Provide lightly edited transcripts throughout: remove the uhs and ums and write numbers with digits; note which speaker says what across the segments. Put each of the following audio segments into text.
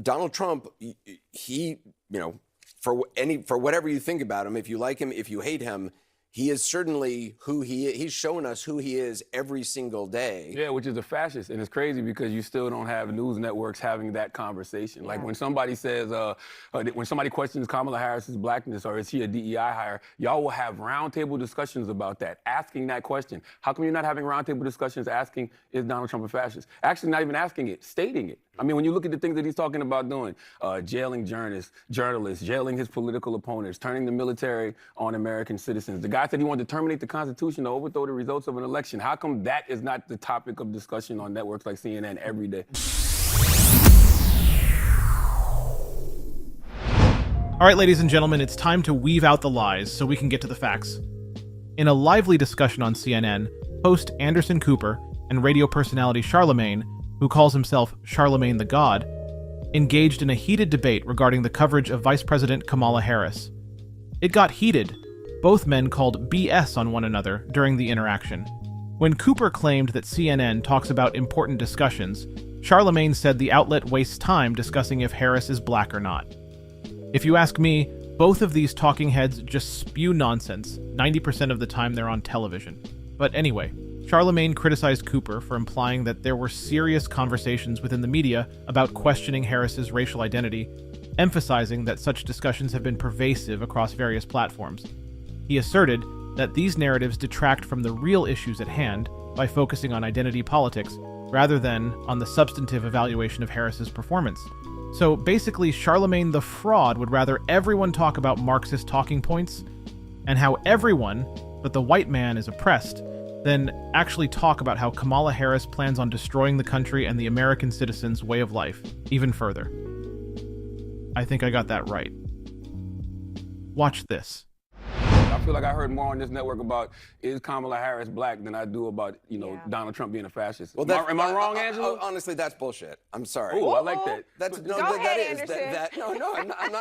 Speaker 1: Donald Trump, he, for whatever you think about him, if you like him, if you hate him, he is certainly who he is. He's shown us who he is every single day.
Speaker 2: Yeah, which is a fascist. And it's crazy because you still don't have news networks having that conversation. Yeah. Like when somebody says, when somebody questions Kamala Harris's blackness or is he a DEI hire, y'all will have roundtable discussions about that, asking that question. How come you're not having roundtable discussions asking, is Donald Trump a fascist? Actually not even asking it, stating it. I mean, when you look at the things that he's talking about doing, jailing journalists, jailing his political opponents, turning the military on American citizens. The guy said he wanted to terminate the Constitution to overthrow the results of an election. How come that is not the topic of discussion on networks like CNN every day?
Speaker 3: All right, ladies and gentlemen, it's time to weave out the lies so we can get to the facts. In a lively discussion on CNN, host Anderson Cooper and radio personality Charlamagne, who calls himself Charlamagne the God, engaged in a heated debate regarding the coverage of Vice President Kamala Harris. It got heated. Both men called BS on one another during the interaction. When Cooper claimed that CNN talks about important discussions, Charlamagne said the outlet wastes time discussing if Harris is black or not. If you ask me, both of these talking heads just spew nonsense 90% of the time they're on television. But anyway, Charlamagne criticized Cooper for implying that there were serious conversations within the media about questioning Harris's racial identity, emphasizing that such discussions have been pervasive across various platforms. He asserted that these narratives detract from the real issues at hand by focusing on identity politics rather than on the substantive evaluation of Harris's performance. So basically, Charlamagne the fraud would rather everyone talk about Marxist talking points and how everyone but the white man is oppressed than actually talk about how Kamala Harris plans on destroying the country and the American citizens' way of life even further. I think I got that right. Watch this.
Speaker 2: I feel like I heard more on this network about is Kamala Harris black than I do about, Donald Trump being a fascist.
Speaker 1: Well,
Speaker 2: am I wrong, Angela?
Speaker 1: Honestly, that's bullshit. I'm sorry.
Speaker 2: Oh, I like that.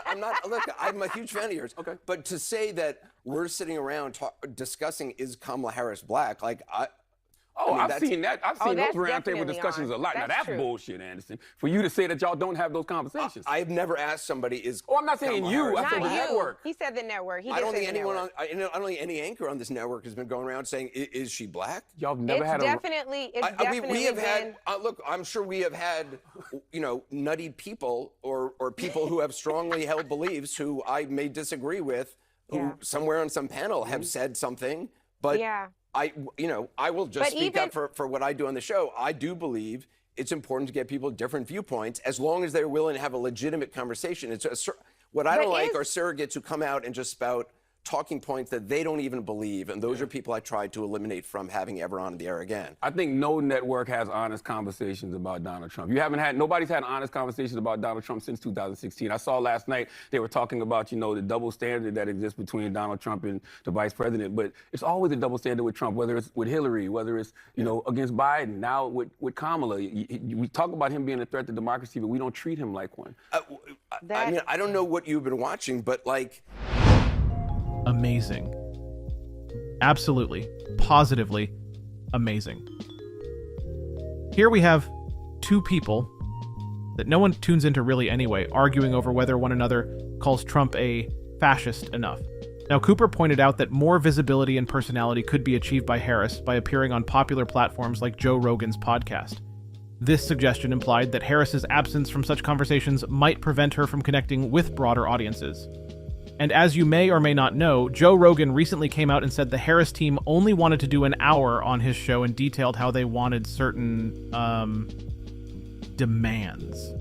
Speaker 1: I'm not. Look, I'm a huge fan of yours.
Speaker 2: Okay.
Speaker 1: But to say that we're sitting around discussing is Kamala Harris black,
Speaker 2: I've seen that. I've seen those roundtable discussions a lot.
Speaker 4: That's
Speaker 2: now that's
Speaker 4: true.
Speaker 2: Bullshit, Anderson. For you to say that y'all don't have those conversations.
Speaker 1: I've never asked somebody is.
Speaker 2: Oh, I'm not saying
Speaker 1: Kamala
Speaker 2: you.
Speaker 1: Harris
Speaker 2: I said the
Speaker 4: Not you.
Speaker 2: network.
Speaker 4: He said the network.
Speaker 1: I don't think anyone on. I don't think any anchor on this network has been going around saying, "Is she black?"
Speaker 2: Y'all have never had
Speaker 4: definitely.
Speaker 1: We have had. Look, I'm sure we have had, nutty people or people who have strongly held beliefs who I may disagree with, who somewhere on some panel have said something, but.
Speaker 4: Yeah.
Speaker 1: I will just speak up for what I do on the show. I do believe it's important to get people different viewpoints as long as they're willing to have a legitimate conversation. What I don't like are surrogates who come out and just spout talking points that they don't even believe, and those are people I tried to eliminate from having ever on the air again.
Speaker 2: I think no network has honest conversations about Donald Trump. Nobody's had honest conversations about Donald Trump since 2016. I saw last night they were talking about, the double standard that exists between Donald Trump and the vice president, but it's always a double standard with Trump, whether it's with Hillary, whether it's, against Biden, now with Kamala. We talk about him being a threat to democracy, but we don't treat him like one.
Speaker 1: I don't know what you've been watching, but
Speaker 3: amazing. Absolutely, positively amazing. Here we have two people that no one tunes into really anyway, arguing over whether one another calls Trump a fascist enough. Now, Cooper pointed out that more visibility and personality could be achieved by Harris by appearing on popular platforms like Joe Rogan's podcast. This suggestion implied that Harris's absence from such conversations might prevent her from connecting with broader audiences. And as you may or may not know, Joe Rogan recently came out and said the Harris team only wanted to do an hour on his show and detailed how they wanted certain, demands.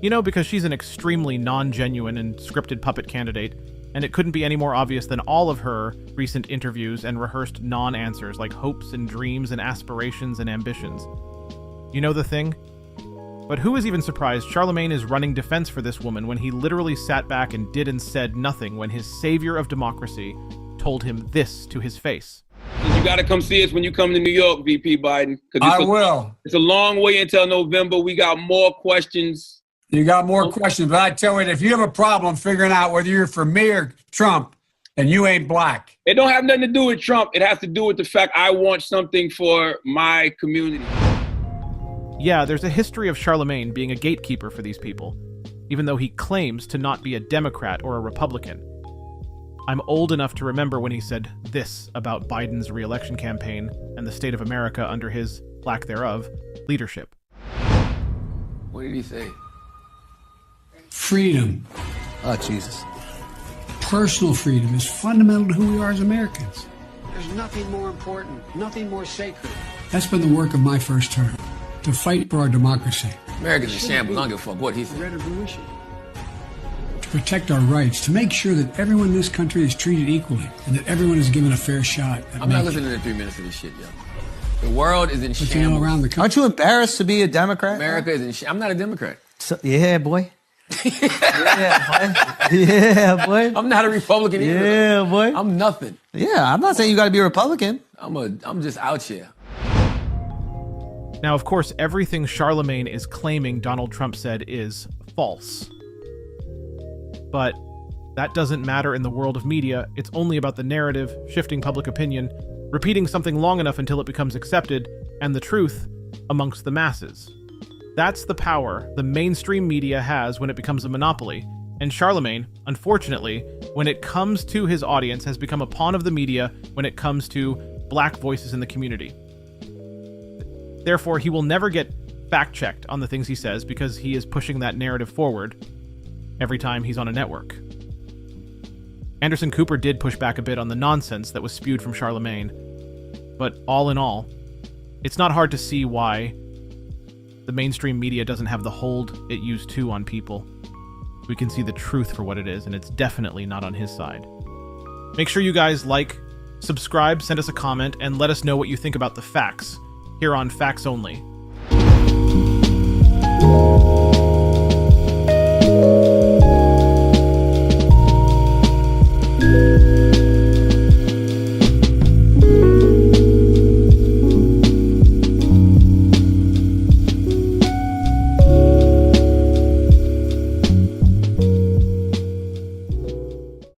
Speaker 3: Because she's an extremely non-genuine and scripted puppet candidate, and it couldn't be any more obvious than all of her recent interviews and rehearsed non-answers like hopes and dreams and aspirations and ambitions. You know the thing? But who is even surprised Charlamagne is running defense for this woman when he literally sat back and did and said nothing when his savior of democracy told him this to his face?
Speaker 2: You got to come see us when you come to New York, VP Biden.
Speaker 5: I will.
Speaker 2: It's a long way until November. We got more questions.
Speaker 5: You got more questions, but I tell you, if you have a problem figuring out whether you're for me or Trump, and you ain't black.
Speaker 2: It don't have nothing to do with Trump. It has to do with the fact I want something for my community.
Speaker 3: yeah, there's a history of Charlamagne being a gatekeeper for these people, even though he claims to not be a Democrat or a Republican. I'm old enough to remember when he said this about Biden's re-election campaign and the state of America under his, lack thereof, leadership.
Speaker 2: What did he say?
Speaker 5: Freedom,
Speaker 4: Oh, Jesus.
Speaker 5: personal freedom, is fundamental to who we are as Americans.
Speaker 6: There's nothing more important, nothing more sacred.
Speaker 5: That's been the work of my first term, to fight for our democracy,
Speaker 2: America's in shambles. I don't give a fuck what he said.
Speaker 6: Red revolution.
Speaker 5: to protect our rights, to make sure that everyone in this country is treated equally and that everyone is given a fair shot at
Speaker 2: I'm not
Speaker 5: making
Speaker 2: listening to 3 minutes of this shit, yo. The world is in
Speaker 5: it. You know,
Speaker 2: shambles.
Speaker 5: around the country.
Speaker 4: Aren't you embarrassed to be a Democrat?
Speaker 2: America is in shambles. I'm not a Democrat.
Speaker 4: So, yeah, boy. Yeah, boy. Yeah, boy.
Speaker 2: I'm not a Republican either.
Speaker 4: Yeah, boy.
Speaker 2: I'm nothing.
Speaker 4: Yeah, I'm not saying you got to be a Republican.
Speaker 2: I'm just out here.
Speaker 3: Now, of course, everything Charlamagne is claiming Donald Trump said is false. But that doesn't matter in the world of media. It's only about the narrative, shifting public opinion, repeating something long enough until it becomes accepted, and the truth amongst the masses. That's the power the mainstream media has when it becomes a monopoly, and Charlamagne, unfortunately, when it comes to his audience, has become a pawn of the media when it comes to black voices in the community. Therefore, he will never get fact-checked on the things he says because he is pushing that narrative forward every time he's on a network. Anderson Cooper did push back a bit on the nonsense that was spewed from Charlamagne, but all in all, it's not hard to see why the mainstream media doesn't have the hold it used to on people. We can see the truth for what it is, and it's definitely not on his side. Make sure you guys like, subscribe, send us a comment, and let us know what you think about the facts here on Facts Only.